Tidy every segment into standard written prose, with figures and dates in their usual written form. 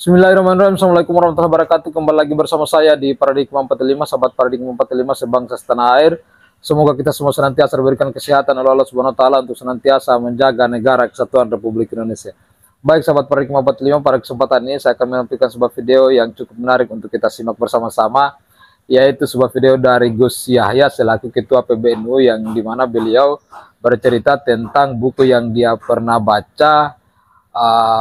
Bismillahirrahmanirrahim. Assalamualaikum warahmatullahi wabarakatuh. Kembali lagi bersama saya di Paradigma 45, sahabat Paradigma 45 sebangsa setanah air. Semoga kita semua senantiasa diberikan kesehatan oleh Allah Subhanahu wa taala untuk senantiasa menjaga negara kesatuan Republik Indonesia. Baik sahabat Paradigma 45, pada kesempatan ini saya akan menampilkan sebuah video yang cukup menarik untuk kita simak bersama-sama, yaitu sebuah video dari Gus Yahya selaku Ketua PBNU, yang dimana beliau bercerita tentang buku yang dia pernah baca,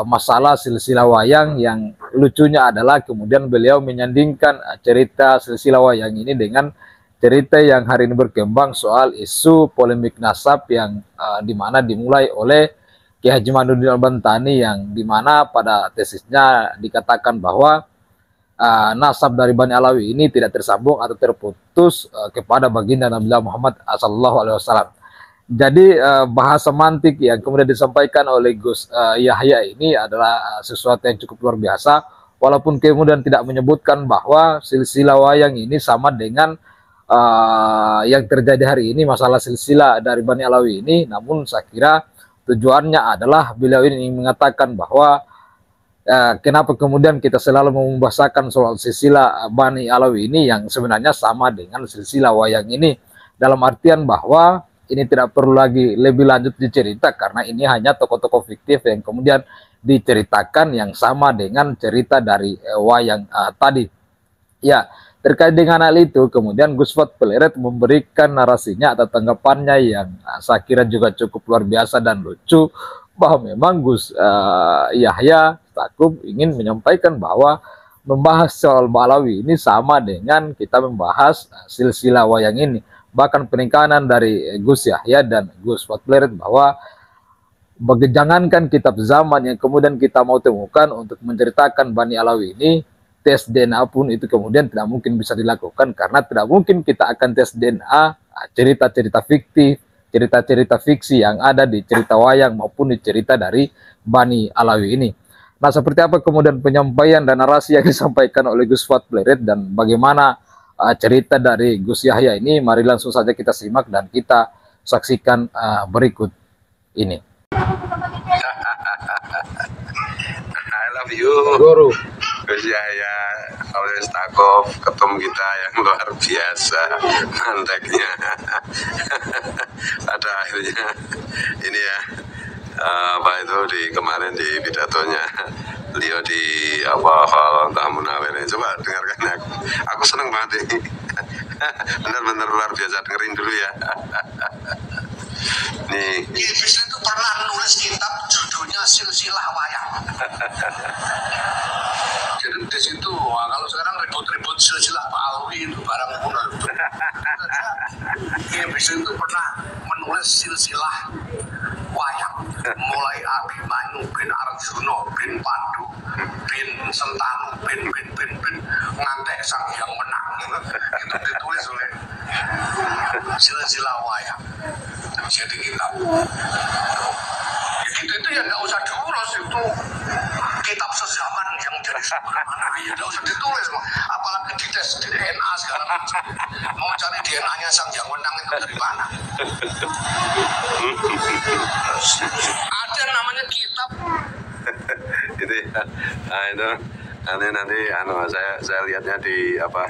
masalah silsilah wayang. Yang lucunya adalah kemudian beliau menyandingkan cerita silsilah wayang ini dengan cerita yang hari ini berkembang soal isu polemik nasab yang dimana dimulai oleh Ki Haji Ma'munuddin Al-Bantani, yang dimana pada tesisnya dikatakan bahwa nasab dari Bani Alawi ini tidak tersambung atau terputus kepada baginda Nabi Muhammad SAW. Jadi bahasa mantik yang kemudian disampaikan oleh Gus Yahya ini adalah sesuatu yang cukup luar biasa, walaupun kemudian tidak menyebutkan bahwa silsilah wayang ini sama dengan yang terjadi hari ini, masalah silsilah dari Bani Alawi ini. Namun saya kira tujuannya adalah beliau ini mengatakan bahwa kenapa kemudian kita selalu membahasakan soal silsilah Bani Alawi ini yang sebenarnya sama dengan silsilah wayang ini, dalam artian bahwa ini tidak perlu lagi lebih lanjut dicerita karena ini hanya tokoh-tokoh fiktif yang kemudian diceritakan yang sama dengan cerita dari wayang tadi. Ya, terkait dengan hal itu kemudian Gus Fuad Pleret memberikan narasinya atau tanggapannya yang saya kira juga cukup luar biasa dan lucu, bahwa memang Gus Yahya Stakuf ingin menyampaikan bahwa membahas soal Balawi ini sama dengan kita membahas silsilah wayang ini. Bahkan penekanan dari Gus Yahya dan Gus Fuad Pleret bahwa jangankan kitab zaman yang kemudian kita mau temukan untuk menceritakan Bani Alawi ini, tes DNA pun itu kemudian tidak mungkin bisa dilakukan, karena tidak mungkin kita akan tes DNA cerita-cerita fiktif, cerita-cerita fiksi yang ada di cerita wayang maupun di cerita dari Bani Alawi ini. Nah, seperti apa kemudian penyampaian dan narasi yang disampaikan oleh Gus Fuad Pleret dan bagaimana cerita dari Gus Yahya ini, mari langsung saja kita simak dan kita saksikan berikut ini. I love you, Guru. Gus Yahya Stakuf, ketum kita yang luar biasa manteknya. Pada akhirnya ini ya, apa itu di kemarin di pidatonya beliau di hal Tamunawir, coba dengarkan. Aku seneng banget ini. Benar-benar luar biasa, dengerin dulu ya. Nih, Iblis itu pernah nulis kitab judulnya Silsilah Wayang. Jadi di situ, kalau sekarang ribut-ribut silsilah Pak Alwi itu barang kuno. Iblis itu pernah menulis silsilah wayang, mulai Abimanyu bin Arjuna bin Pandu bin Sentanu bin ngantek Sang Hyang Menang. Itu ditulis oleh silsilah wayang. Jadi kitab itu ya nggak usah diurus, itu kitab sezaman yang jadi mana ya nggak usah ditulis, apalagi dites di DNA segala macam. Mau cari DNA-nya Sang Hyang Menang itu dari mana? Ada namanya kitab itu ya. Nah itu nanti saya lihatnya di apa,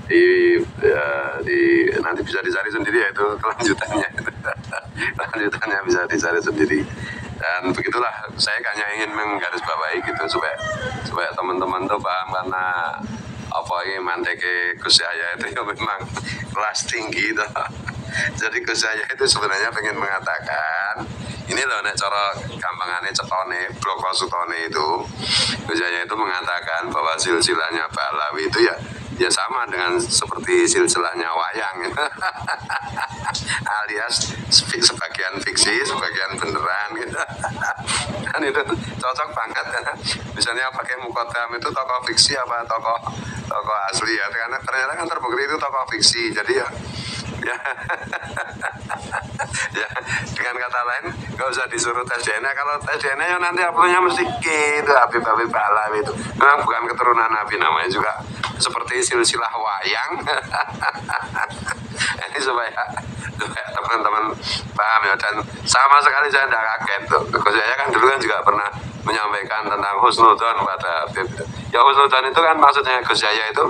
di nanti bisa dicari sendiri ya, itu kelanjutannya. Kelanjutannya bisa dicari sendiri. Dan begitulah, saya hanya ingin menggarisbawahi gitu supaya teman-teman tuh paham, karena apa ini manteke Gus Yahya itu ya memang kelas tinggi tuh. Jadi Gus Yahya itu sebenarnya pengen mengatakan ini loh, nek cara gampangannya cetone bloko sutone itu, Gus Yahya itu mengatakan bahwa silsilahnya Balawi itu ya sama dengan seperti silsilahnya wayang. Alias sebagian fiksi, sebagian beneran gitu. Dan itu cocok banget ya. Misalnya pakai Mukodam itu tokoh fiksi apa tokoh asli ya, karena ternyata kan terbukti itu tokoh fiksi. Jadi ya ya, dengan kata lain nggak usah disuruh tes DNA. Kalau tes DNA ya nanti apelnya mesti gitu, Habib Balawi itu memang bukan keturunan Nabi, namanya juga seperti silsilah wayang. Ini supaya teman-teman paham ya, dan sama sekali saya tidak kaget tuh. Gus Yahya kan dulu kan juga pernah menyampaikan tentang husnudzon pada Habib. Ya husnudzon itu kan maksudnya Gus Yahya itu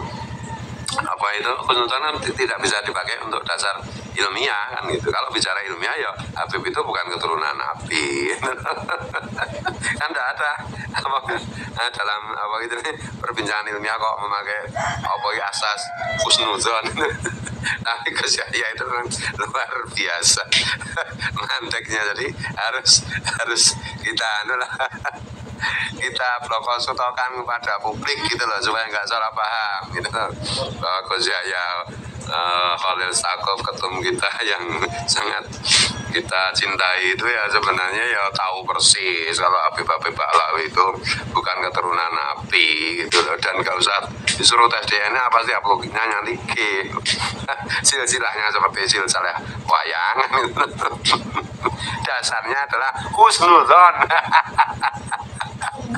apa itu husnudzon kan tidak bisa dipakai untuk dasar ilmiah kan gitu. Kalau bicara ilmiah ya Habib itu bukan keturunan Nabi. Kan tidak ada dalam apa gitu nih perbincangan ilmiah kok memakai apa asas husnudzon. Tapi Gus Yahya itu luar biasa mandeknya, jadi harus kita kita konsultasikan kepada publik gitu loh supaya nggak salah paham gitu bahwa Gus Yahya Khalil Stakuf ketum kita yang sangat kita cintai itu ya sebenarnya ya tahu persis kalau Habib Baklawi itu bukan keturunan Nabi gitu loh, dan nggak usah disuruh tes DNA pasti uploadnya nanti silsilahnya seperti silsilah wayangan gitu. Dasarnya adalah husnudzon.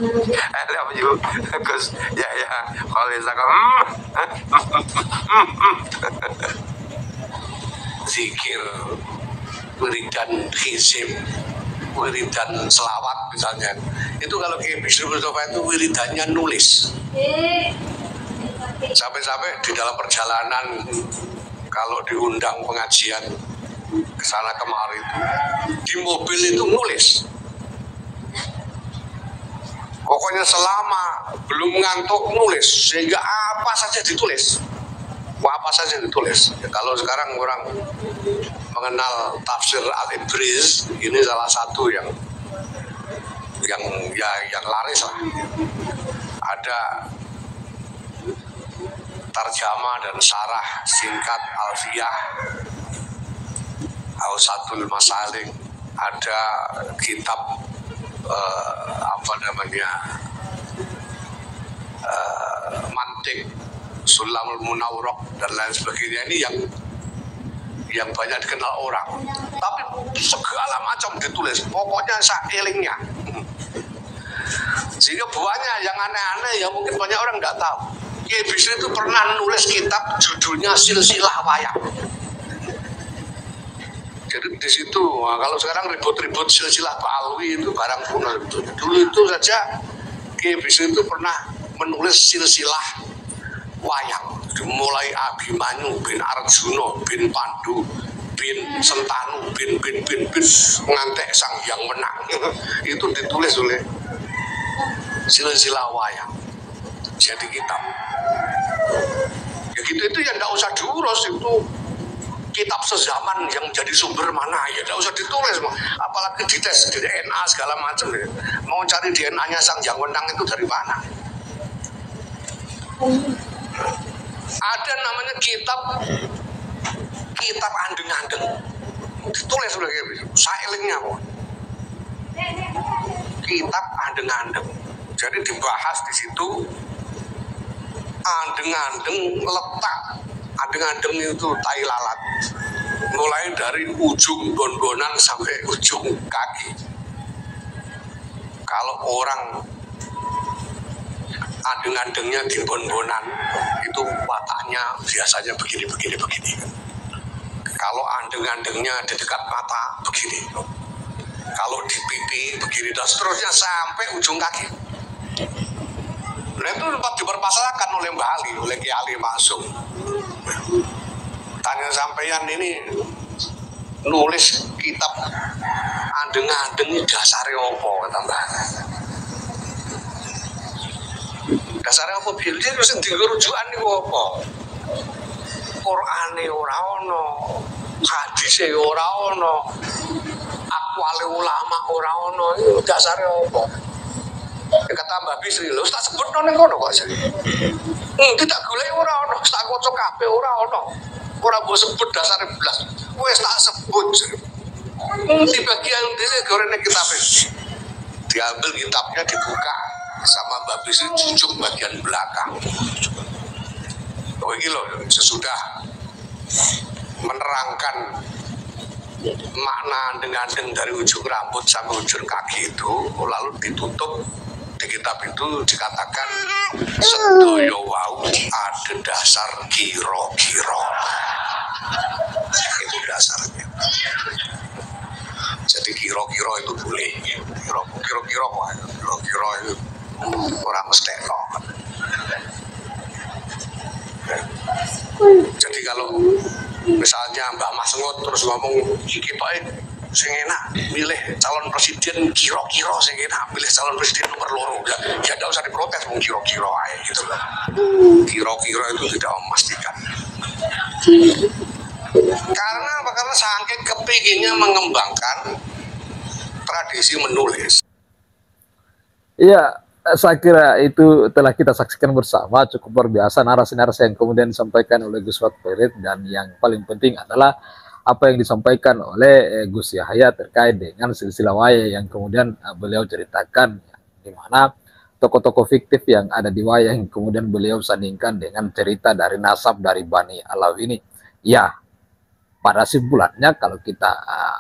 I love you Gus Yahya Khalil Stakuf. Zikir, wiridan hizib, wiridan selawat misalnya, itu kalau Kiai Bisri Mustafa itu wiridannya nulis. Sampai-sampai di dalam perjalanan kalau diundang pengajian kesana kemari itu di mobil itu nulis. Pokoknya selama belum ngantuk nulis, sehingga apa saja ditulis. Apa saja ditulis. Ya, kalau sekarang orang mengenal tafsir Al-Ibriz, ini salah satu yang laris lah. Ada tarjama dan syarah singkat Alfiyah Ausatul Masalik, ada kitab mantik Sulamul Munawwarah dan lain sebagainya. Ini yang banyak dikenal orang, tapi segala macam ditulis, pokoknya sakelingnya. Sehingga banyak yang aneh-aneh yang mungkin banyak orang nggak tahu. Kiai Bisri itu pernah nulis kitab judulnya Silsilah Wayang. Jadi di situ, kalau sekarang ribut-ribut silsilah Ba'alwi itu barang kuno. Dulu itu saja Kiai Bisri itu pernah menulis silsilah wayang. Mulai Abimanyu bin Arjuna bin Pandu bin Sentanu bin ngantek Sang Hyang Menang. Itu ditulis oleh silsilah wayang. Jadi kitab. Ya gitu, itu yang tidak usah diurus, itu kitab sezaman yang jadi sumber mana ya tidak usah ditulis, apalagi dites DNA segala macam ya. Mau cari DNA-nya Sang Hyang Wenang itu dari mana? Ada namanya kitab andeng-andeng, ditulis oleh sailingnya kok. Kitab andeng-andeng, jadi dibahas di situ andeng-andeng letak. Andeng-andeng itu tai lalat, mulai dari ujung gon-gonan sampai ujung kaki. Kalau orang andeng-andengnya di bon-bonan itu wataknya biasanya begini. Kalau andeng-andengnya di dekat mata begini, kalau di pipi begini, dan seterusnya sampai ujung kaki. Nah itu sempat dipermasalahkan oleh Mbah Ali, oleh Kiai Ali Maksum. Tanya sampeyan ini nulis kitab andeng-andeng ini dasarnya apa, kata Mbah. Dasarnya apa? Dia terus tinggal rujukan ini apa? Qur'ane ora ono, hadise ora ono, aqwale ulama ora ono, itu dasarnya apa? Kata Mbak Bisri, lho tak sebut ning kono kok sih. Tidak golek ora ono, tak kocok kabeh ora ono. Ora mbok sebut dasare blas. Wis tak sebut. Di bagian dene gorene kitabe. Diambil kitabnya dibuka sama Mbak Bisri, jujuk bagian belakang. Oh iki lho, sesudah menerangkan makna andeng-andeng dari ujung rambut sampai ujung kaki itu, lalu ditutup. Di kitab itu dikatakan sedaya wau ada dasar kira-kira. Itu dasarnya. Jadi kira-kira itu boleh. Kira-kira itu orang mesti kok. Jadi kalau misalnya Mbak Mas Ngot terus ngomong iki Pak sing enak milih calon presiden, kira-kira sing enak milih calon presiden nomor loro, ya enggak usah diprotes, mau kira-kira aja gitu loh. Kira-kira itu tidak memastikan. Karena apa? Karena saking kepinginnya mengembangkan tradisi menulis. Iya, saya kira itu telah kita saksikan bersama, cukup luar biasa narasi-narasi yang kemudian disampaikan oleh Gus Watperit, dan yang paling penting adalah apa yang disampaikan oleh Gus Yahya terkait dengan silsilah wayang yang kemudian beliau ceritakan, di mana tokoh-tokoh fiktif yang ada di wayang kemudian beliau sandingkan dengan cerita dari nasab dari Bani Alawi ini. Ya, pada simpulannya kalau kita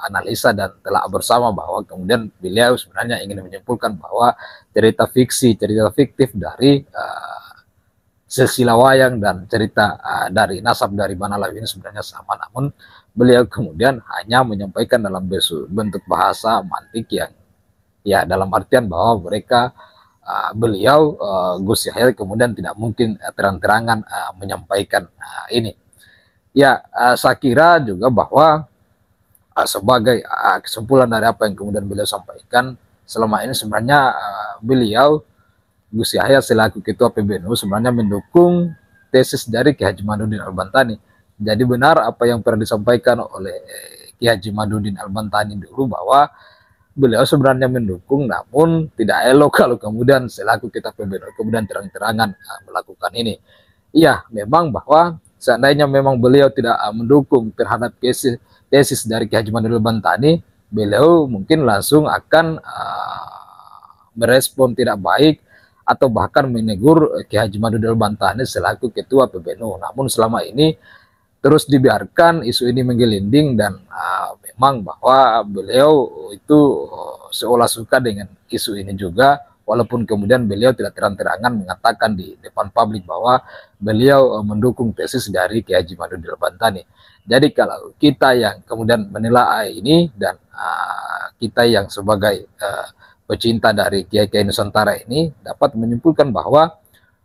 analisa dan telah bersama bahwa kemudian beliau sebenarnya ingin menyimpulkan bahwa cerita fiksi, cerita fiktif dari silsilah wayang dan cerita dari nasab dari Bani Alawi ini sebenarnya sama, namun beliau kemudian hanya menyampaikan dalam bentuk bahasa mantik yang ya dalam artian bahwa mereka beliau Gus Yahya kemudian tidak mungkin terang-terangan menyampaikan ini. Ya, saya kira juga bahwa sebagai kesimpulan dari apa yang kemudian beliau sampaikan, selama ini sebenarnya beliau Gus Yahya selaku Ketua PBNU sebenarnya mendukung tesis dari Ki Haji Madudin Al-Bantani. Jadi benar apa yang pernah disampaikan oleh Ki Haji Madudin Al-Bantani dulu, bahwa beliau sebenarnya mendukung, namun tidak elok kalau kemudian selaku Ketua PBNU kemudian terang-terangan melakukan ini. Iya, memang bahwa seandainya memang beliau tidak mendukung terhadap tesis dari Ki Haji Madudin Al-Bantani, beliau mungkin langsung akan merespon tidak baik atau bahkan menegur Ki Haji Madudin Al-Bantani selaku Ketua PBNU. Namun selama ini terus dibiarkan isu ini menggelinding, dan memang bahwa beliau itu seolah suka dengan isu ini juga, walaupun kemudian beliau tidak terang-terangan mengatakan di depan publik bahwa beliau mendukung tesis dari Ki Haji Madudin Al-Bantani. Jadi kalau kita yang kemudian menilai ini, dan kita yang sebagai pecinta dari Kiai-Kiai Nusantara ini dapat menyimpulkan bahwa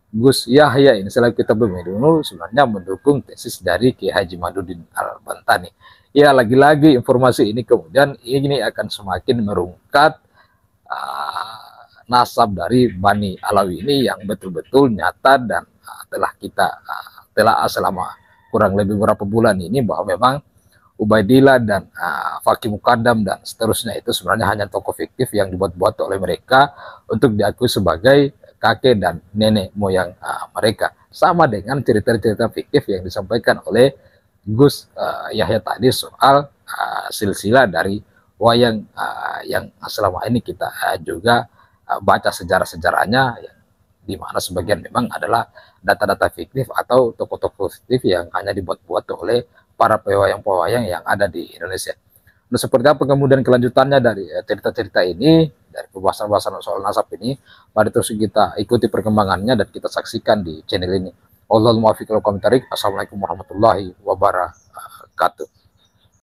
Gus Yahya ini selaku Ketua PBNU sebenarnya mendukung tesis dari Ki Haji Madudin Al-Bantani. Ya, lagi-lagi informasi ini kemudian ini akan semakin merungkat nasab dari Bani Alawi ini yang betul-betul nyata, dan telah kita telah selama kurang lebih beberapa bulan ini bahwa memang Ubaidillah dan Fakih Mukaddam dan seterusnya itu sebenarnya hanya tokoh fiktif yang dibuat-buat oleh mereka untuk diakui sebagai kakek dan nenek moyang mereka. Sama dengan cerita-cerita fiktif yang disampaikan oleh Gus Yahya tadi soal silsilah dari wayang yang selama ini kita juga baca sejarah-sejarahnya, di mana sebagian memang adalah data-data fiktif atau tokoh-tokoh fiktif yang hanya dibuat-buat oleh para pewayang-pewayang yang ada di Indonesia. Nah, seperti apa kemudian kelanjutannya dari cerita-cerita ini, dari pembahasan-pembahasan soal nasab ini, mari terus kita ikuti perkembangannya dan kita saksikan di channel ini. Wallahul muwaffiq ila aqwamit thoriq. Assalamualaikum warahmatullahi wabarakatuh.